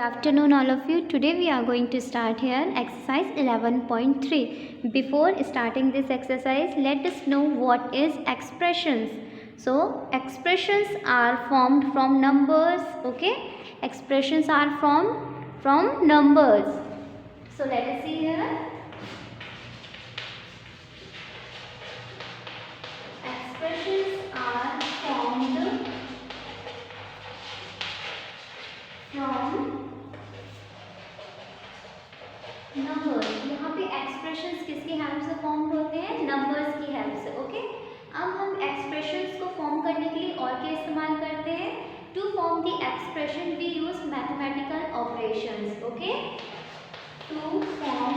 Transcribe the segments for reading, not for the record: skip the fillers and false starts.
Afternoon all of you. Today we are going to start here exercise 11.3. Before starting this exercise, let us know what is expressions. So expressions are formed from numbers. Okay, expressions are from numbers. So let us see here. Expressions are formed from numbers. यहाँ पे expressions किसकी help से form होते हैं? Numbers की help से. Okay, अब हम एक्सप्रेशंस को फॉर्म करने के लिए और क्या इस्तेमाल करते हैं? To form the expression we use mathematical operations. Okay, to form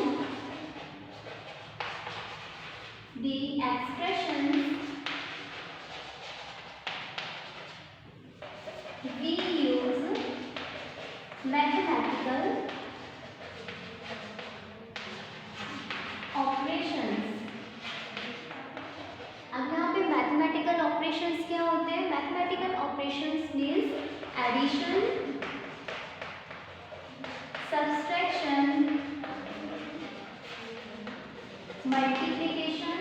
the expression we use mathematical operations. अब यहाँ पे मैथमेटिकल ऑपरेशंस क्या होते हैं? Mathematical operations means addition, subtraction, multiplication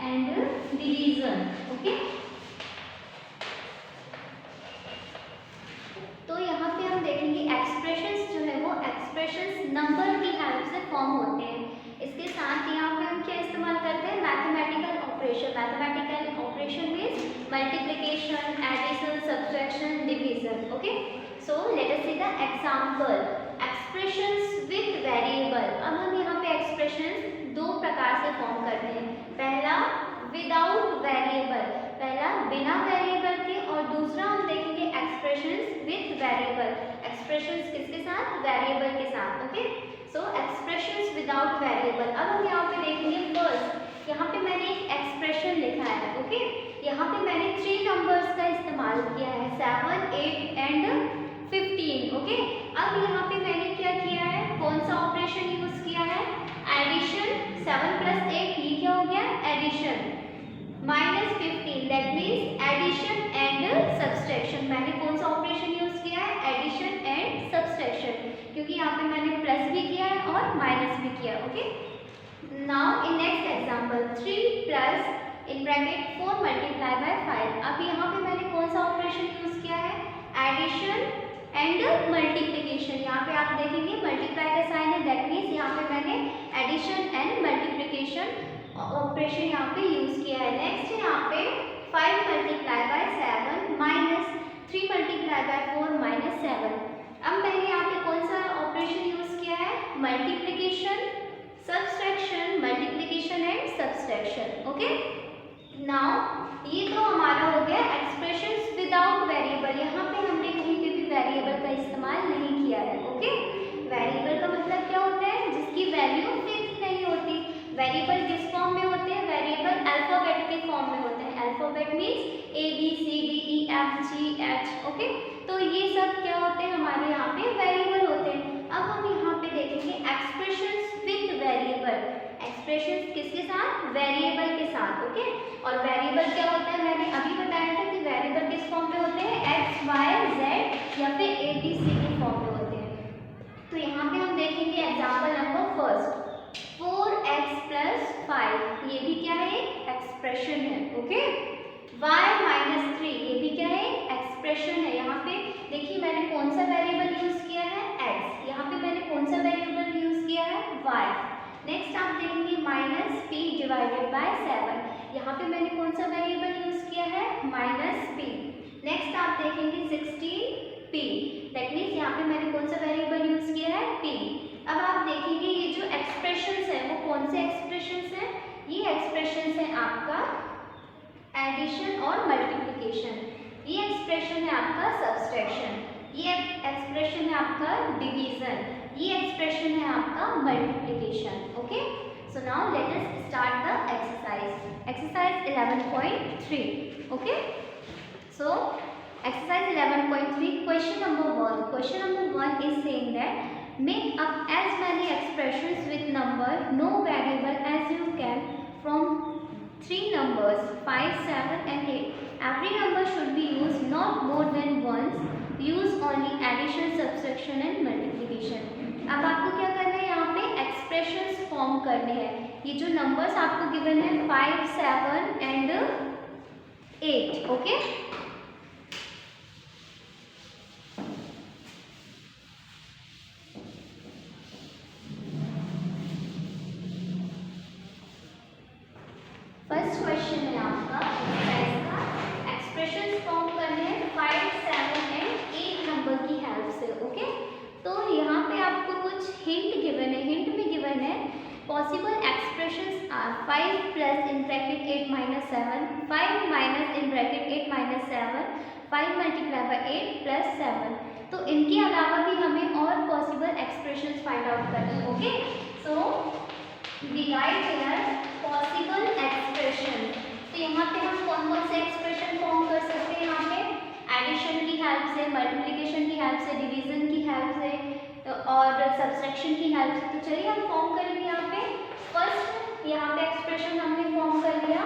and division. Okay, तो यहाँ पे हम देखेंगे एक्सप्रेशंस जो है वो एक्सप्रेशंस नंबर की हेल्प से फॉर्म होते हैं. इसके साथ यहाँ पे हम क्या इस्तेमाल करते हैं? Mathematical operation. Mathematical operation means multiplication, addition, subtraction, division. Okay, so let us see the example. Expressions with variable. अब हम यहाँ पे एक्सप्रेशंस दो प्रकार से फॉर्म करते हैं. पहला विदाउट वेरिएबल, पहला बिना वेरिएबल के, और दूसरा हम देखेंगे एक्सप्रेशंस विद वेरिएबल. एक्सप्रेशंस किसके साथ? वेरिएबल के साथ. ओके, सो एक्सप्रेशंस विदाउट वेरिएबल. अब हम यहाँ पे देखेंगे फर्स्ट. यहाँ पे मैंने एक एक्सप्रेशन लिखा है. ओके, यहाँ पे मैंने 3 नंबर्स का इस्तेमाल किया है, 7, 8 एंड 15. ओके, अब यहाँ पे मैंने क्या किया है? कौन सा ऑपरेशन यूज किया है? एडिशन. 7 + 8 ये क्या हो गया? Addition. -15 that means addition and subtraction. मैंने कौन सा ऑपरेशन यूज किया है? एडिशन एंड सब्सट्रैक्शन, क्योंकि यहाँ पे मैंने प्लस भी किया है और माइनस भी किया. Okay, now in next example 3 + in bracket 4 × 5. अब यहाँ पे मैंने कौन सा ऑपरेशन यूज किया है? Addition and multiplication. यहाँ पे आप देखेंगे मल्टीप्लाई का साइन है, दैट मीन्स यहाँ पे मैंने एडिशन एंड मल्टीप्लिकेशन ऑपरेशन यहाँ पे यूज किया है. नेक्स्ट यहाँ पे 5 × 7 -3 × 4 -7. अब मैंने यहाँ पे कौन सा ऑपरेशन यूज किया है? Multiplication, subtraction, multiplication and subtraction. Okay, now ये तो हमारा हो गया एक्सप्रेशंस विदाउट वेरिएबल. यहाँ पे हमने कहीं पे भी वेरिएबल का इस्तेमाल नहीं किया है. ओके, वेरिएबल का मतलब क्या होता है? जिसकी वैल्यू फिक्स नहीं होती. वेरिएबल किस फॉर्म में होते हैं? वेरिएबल अल्फाबेट के फॉर्म में होते हैं. Alphabet means ABCDEFGH. ओके, तो ये सब क्या होते हैं? हमारे यहाँ पे वेरिएबल होते हैं. अब हम यहाँ पे देखेंगे एक्सप्रेशंस विद वेरिएबल. एक्सप्रेशंस किसके साथ? वेरिएबल के साथ. ओके, और वेरिएबल क्या होता है? मैंने अभी बताया था कि वेरिएबल किस फॉर्म में होते हैं? X, Y, Z या फिर ABC के फॉर्म में होते हैं. तो यहाँ पे हम देखेंगे एग्जाम्पल नंबर फर्स्ट. 4x + 5 ये भी क्या है? एक्सप्रेशन है. ओके, y - 3 ये भी क्या है? एक्सप्रेशन है. यहाँ पे देखिए मैंने कौन सा वेरिएबल यूज किया है? x. यहाँ पे मैंने कौन सा वेरिएबल यूज किया है? y. नेक्स्ट आप देखेंगे -p / 7. यहाँ पे मैंने कौन सा वेरिएबल यूज किया है? -p. नेक्स्ट आप देखेंगे 16p दैट मीन्स यहाँ पे मैंने कौन सा वेरिएबल यूज किया है? p. अब आप देखेंगे ये जो एक्सप्रेशंस है वो कौन से एक्सप्रेशंस हैं? ये एक्सप्रेशंस है आपका एडिशन और मल्टीप्लिकेशन. ये एक्सप्रेशन है आपका सब्सट्रैक्शन. ये एक्सप्रेशन है आपका डिवीजन. ये एक्सप्रेशन है आपका multiplication. Okay, so now let us start the exercise. Exercise 11.3. Okay, so exercise 11.3 question number 1. Question number 1 is saying that make up as many expressions with number no variable as you can from 3 numbers 5, 7 and 8 every number should be use not more than once, use only addition, subtraction and multiplication. अब आपको क्या करना है, यहाँ पे expressions form करने हैं। ये जो नंबर्स आपको गिवन है 5, 7 एंड 8, ओके। फर्स्ट क्वेश्चन है आपका एक्सप्रेशन फॉर्म करने हैं 5, 7 एंड 8 नंबर की हेल्प से, ओके। तो यहाँ पे आपको कुछ हिंट गिवन है। हिंट में गिवन है possible expressions are 5 plus in bracket 8 minus 7, 5 minus in bracket 8 minus 7, 5 multiply by 8 plus 7। तो इनके अलावा भी हमें और पॉसिबल एक्सप्रेशंस फाइंड आउट करनी है, okay. So we write here possible expression. तो यहाँ पे हम कौन कौन से एक्सप्रेशन फॉर्म कर सकते हैं, यहाँ पे एडिशन की हेल्प से, मल्टीप्लिकेशन की हेल्प से, डिवीजन की हेल्प से और सब्सट्रैक्शन की हेल्प से। तो चलिए हम फॉर्म करेंगे यहाँ पे। फर्स्ट यहाँ पे एक्सप्रेशन हमने फॉर्म कर लिया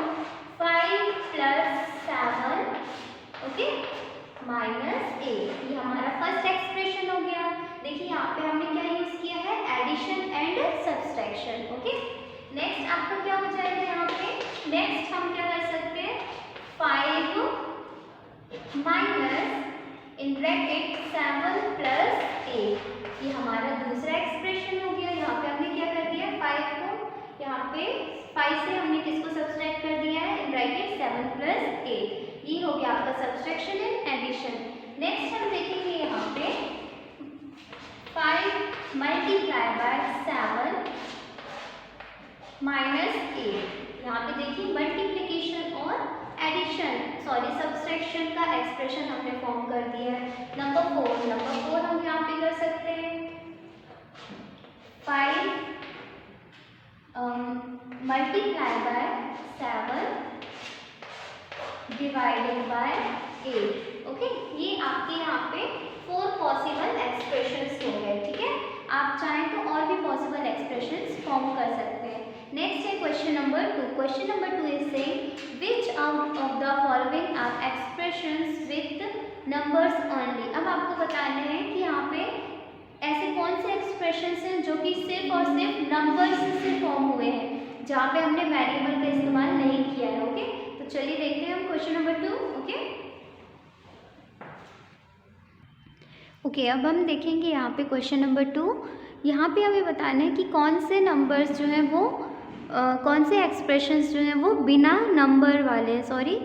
5 प्लस 7, ओके, माइनस 8। ये हमारा फर्स्ट एक्सप्रेशन हो गया। देखिए यहाँ पे हमने क्या यूज किया है, addition and subtraction, okay. Next आपका क्या हो जाएगा यहाँ पे, नेक्स्ट हम क्या कर सकते हैं 5 माइनस इन ब्रैकेट 7 प्लस 8। ये हमारा दूसरा एक्सप्रेशन हो गया। यहाँ पे हमने क्या कर दिया, 5 को यहाँ पे 5 से हमने किसको सब्सट्रैक्ट कर दिया है, इन ब्रैकेट 7 प्लस 8। ये हो गया आपका सब्सट्रैक्शन एंड एडिशन। नेक्स्ट हम देखेंगे यहाँ पे 5 मल्टीप्लाई बाय 7 माइनस 8। यहाँ पे देखिए मल्टीप्लिकेशन और एडिशन, सॉरी सब्सट्रैक्शन का एक्सप्रेशन हमने फॉर्म कर दिया है। नंबर 4 हम यहाँ पे कर सकते हैं 5 multiply bye 7 divided by 8, okay. ये आपके यहाँ पे 4 पॉसिबल एक्सप्रेशंस हो गए, ठीक है। आप चाहें तो और भी पॉसिबल एक्सप्रेशंस फॉर्म कर सकते हैं। नेक्स्ट है question number 2। Question number 2 is saying which out of the following are expressions with numbers only. अब आपको बताना है कि यहाँ पे ऐसे कौन से एक्सप्रेशंस हैं जो कि सिर्फ और सिर्फ नंबर्स से फॉर्म हुए हैं, जहाँ पे हमने वेरिएबल का इस्तेमाल नहीं किया है, ओके। तो चलिए देखते हैं हम क्वेश्चन नंबर 2, ओके। अब हम देखेंगे यहाँ पे क्वेश्चन नंबर 2। यहाँ पे हमें बताना है कि कौन से नंबर्स जो हैं वो कौन से एक्सप्रेशंस जो हैं वो बिना नंबर वाले हैं, सॉरी